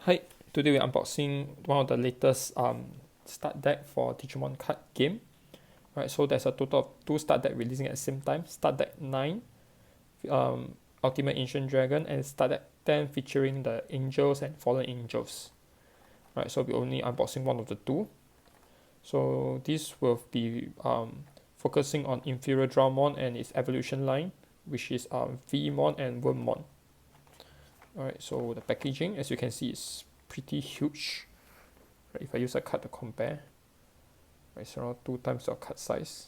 Hi, today we're unboxing one of the latest start deck for Digimon card game. Right, so there's a total of 2 start deck releasing at the same time. Start deck 9, Ultimate Ancient Dragon, and start deck 10 featuring the Angels and Fallen Angels. Right, so we're only unboxing one of the two. So this will be focusing on Inferior Dramon and its evolution line, which is Vmon and Wormmon. Alright, so the packaging, as you can see, is pretty huge. Right, if I use a card to compare, right, it's around 2 times your card size.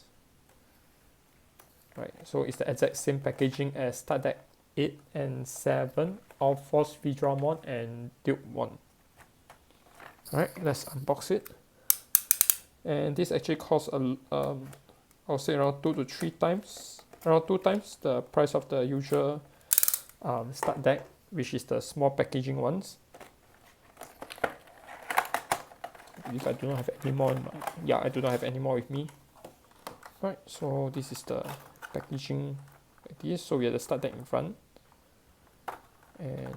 Right, so it's the exact same packaging as Start Deck 8 and 7, Alphorse Vdramon and Dukemon. Alright, let's unbox it. And this actually costs I'll say around 2 to 3 times, around 2 times the price of the usual Start Deck, which is the small packaging ones. If I do not have any more, I do not have any more with me. Right, so this is the packaging like this. So we have the start deck in front and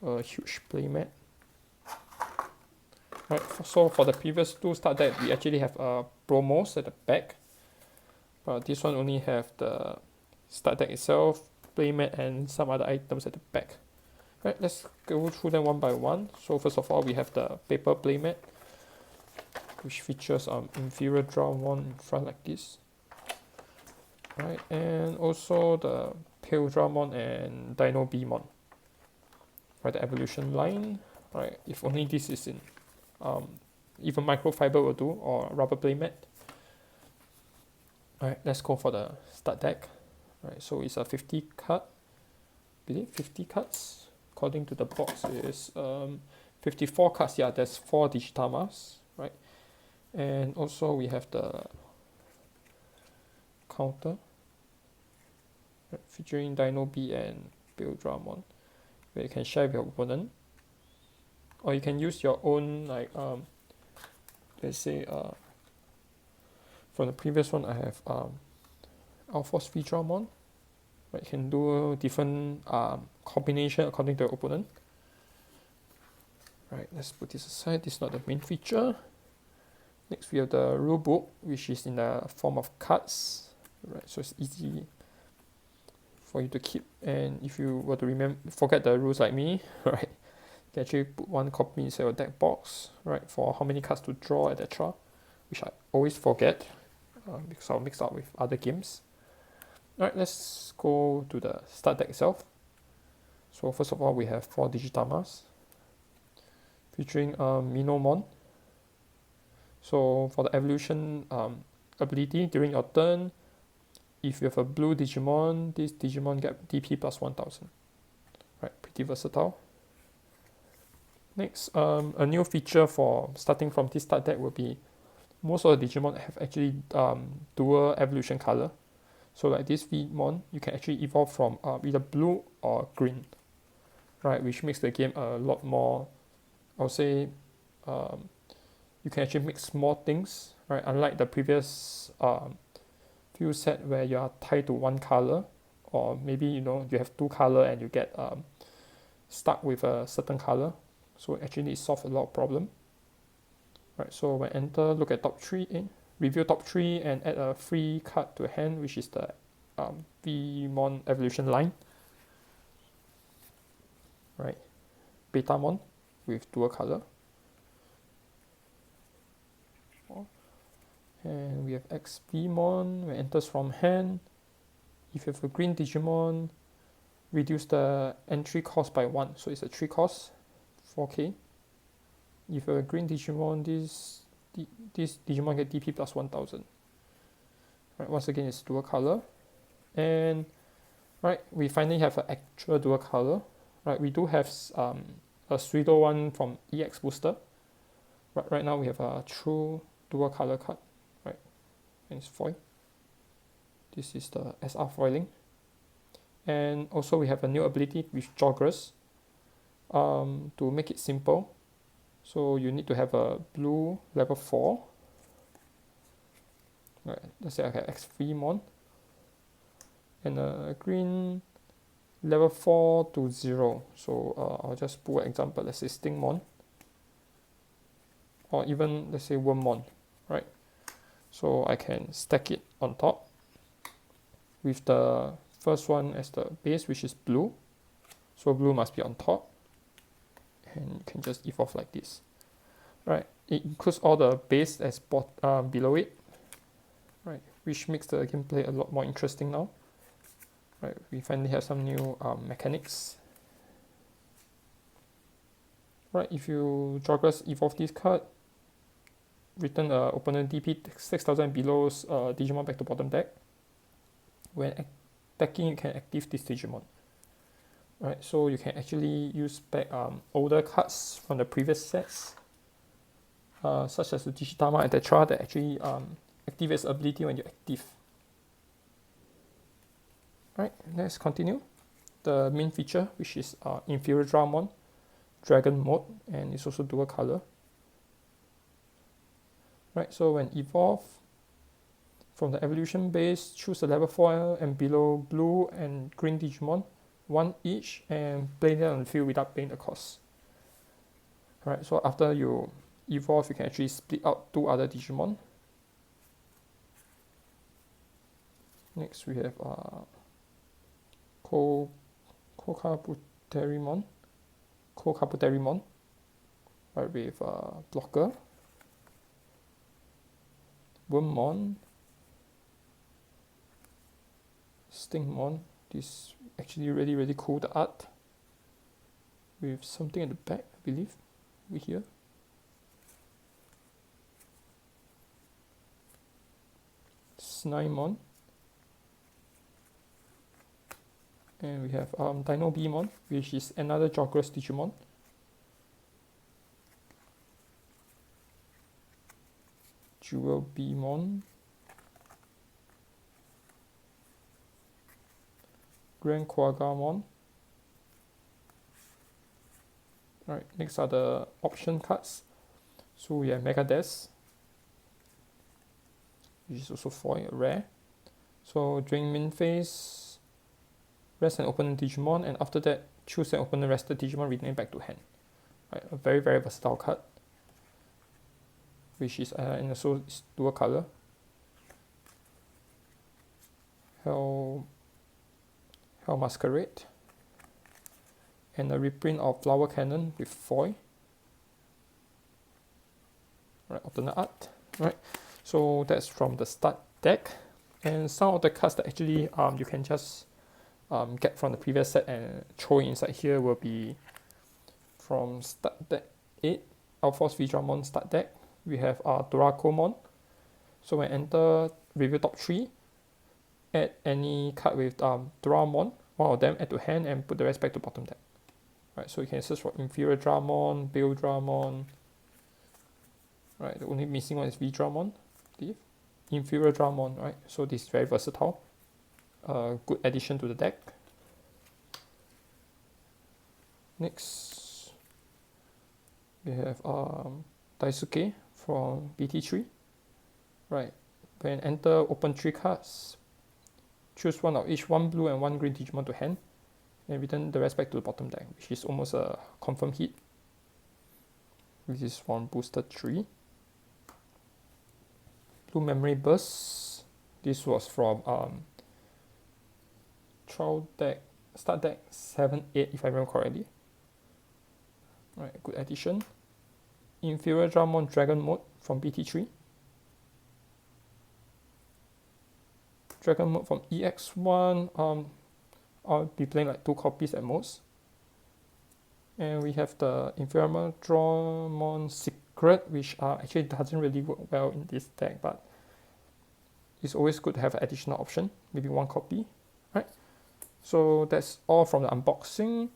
a huge playmat. Right, so for the previous 2 start deck, we actually have promos at the back, but this one only have the start deck itself, playmat, and some other items at the back. Right, let's go through them one by one. So first of all, we have the paper playmat, which features Inferior Dramon in front like this. Right, and also the Pale Dramon and Dino Beamon. Right, the evolution line. Right, if only this is in even microfiber will do, or rubber playmat. Alright, let's go for the start deck. Right, so it's a 50 card. I believe 50 cards. According to the box, is 54 cards. Yeah, there's 4 Digitamas, right? And also we have the counter, right, featuring Dino B and Pale Dramon, where you can share with your opponent, or you can use your own, like let's say from the previous one I have Alphorse Vdramon. Right, you can do different combination according to your opponent. Right, let's put this aside. This is not the main feature. Next, we have the rule book, which is in the form of cards. Right, so it's easy for you to keep. And if you were to forget the rules like me, right, you can actually put one copy inside your deck box, right, for how many cards to draw, etc., which I always forget because I'll mix up with other games. Alright, let's go to the start deck itself. So first of all, we have 4 Digitamas featuring Minomon. So for the evolution ability, during your turn, if you have a blue Digimon, this Digimon get DP plus 1000. Right, pretty versatile. Next, a new feature for starting from this start deck will be most of the Digimon have actually dual evolution color. So like this Vmon, you can actually evolve from either blue or green, right? Which makes the game a lot more, I'll say, you can actually mix more things, right? Unlike the previous few set where you are tied to one color, or maybe you have 2 color and you get stuck with a certain color. So actually it solves a lot of problem. Right, so when enter, look at top 3, review top 3 and add a free card to hand, which is the Vmon evolution line. Right, Betamon with dual color. And we have X Vmon, when enters from hand. If you have a green Digimon, reduce the entry cost by 1, so it's a 3 cost, 4k. If you have a green Digimon, this Digimon get DP plus 1000. Right, once again, it's dual color. And right, we finally have an actual dual color. Right, we do have a pseudo one from EX Booster. Right now we have a true dual color card. Right, and it's foil. This is the SR foiling. And also we have a new ability with Joggers. To make it simple, so you need to have a blue level 4. Right, let's say I have X Vmon and a green level 4 to 0. So I'll just pull an example, let's say Stingmon, or even let's say Wormmon, right? So I can stack it on top with the first one as the base, which is blue. So blue must be on top, and you can just evolve like this, right? It includes all the base as below it, right? Which makes the gameplay a lot more interesting now, right? We finally have some new mechanics, right? If you Jogras evolve this card, return opponent DP 6000 and below Digimon back to bottom deck. When attacking, you can active this Digimon. Right, so you can actually use back older cards from the previous sets, such as the Digitama, etc., that actually activates ability when you're active. Right, let's continue. The main feature, which is Inferior Dramon, Dragon mode, and it's also dual color. Right, so when evolve, from the evolution base, choose a level 4 and below blue and green Digimon, one each, and play them on the field without paying the cost. Alright, so after you evolve, you can actually split out 2 other Digimon. Next we have Kokabuterimon, right, with Blocker, Wormmon, Stingmon. This actually really cool, the art with something at the back, I believe, over here. ST9, and we have Dino Beamon, which is another Jogras Digimon. Jewel Beamon, Grand Quagamon. Alright, next are the option cards. So we have Megadeth, which is also foil, rare. So during main phase, rest an opponent Digimon, and after that, choose an opponent rested Digimon, rename back to hand. Right, a very versatile card, which is and also is dual color. Hell Masquerade, and a reprint of Flower Cannon with foil. Right, alternate art. Right, so that's from the start deck, and some of the cards that actually you can just get from the previous set and throw inside here will be from start deck 8, Alphorce Vijramon start deck. We have Dorakomon. So when enter review top 3, add any card with Dramon, one of them add to hand, and put the rest back to bottom deck. Right, so you can search for Inferior Dramon, Bill Dramon. Right, the only missing one is Vijramon, I believe. Inferior Dramon, right? So this is very versatile. Good addition to the deck. Next, we have Daisuke from BT3. Right, when enter, open 3 cards. Choose one of each, 1 blue and 1 green Digimon to hand, and return the rest back to the bottom deck, which is almost a confirmed hit. This is from Booster 3. Blue Memory Burst. This was from trial deck, start deck 7, 8, if I remember correctly. Right, good addition. Inferior Dramon Dragon mode from BT3. Dragon mode from EX1. I'll be playing like 2 copies at most. And we have the Inferior Dramon Secret, which actually doesn't really work well in this deck, but it's always good to have an additional option, maybe 1 copy. Right, so that's all from the unboxing.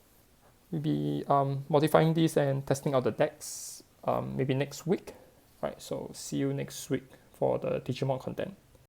We'll be modifying this and testing out the decks maybe next week. Right, so see you next week for the Digimon content.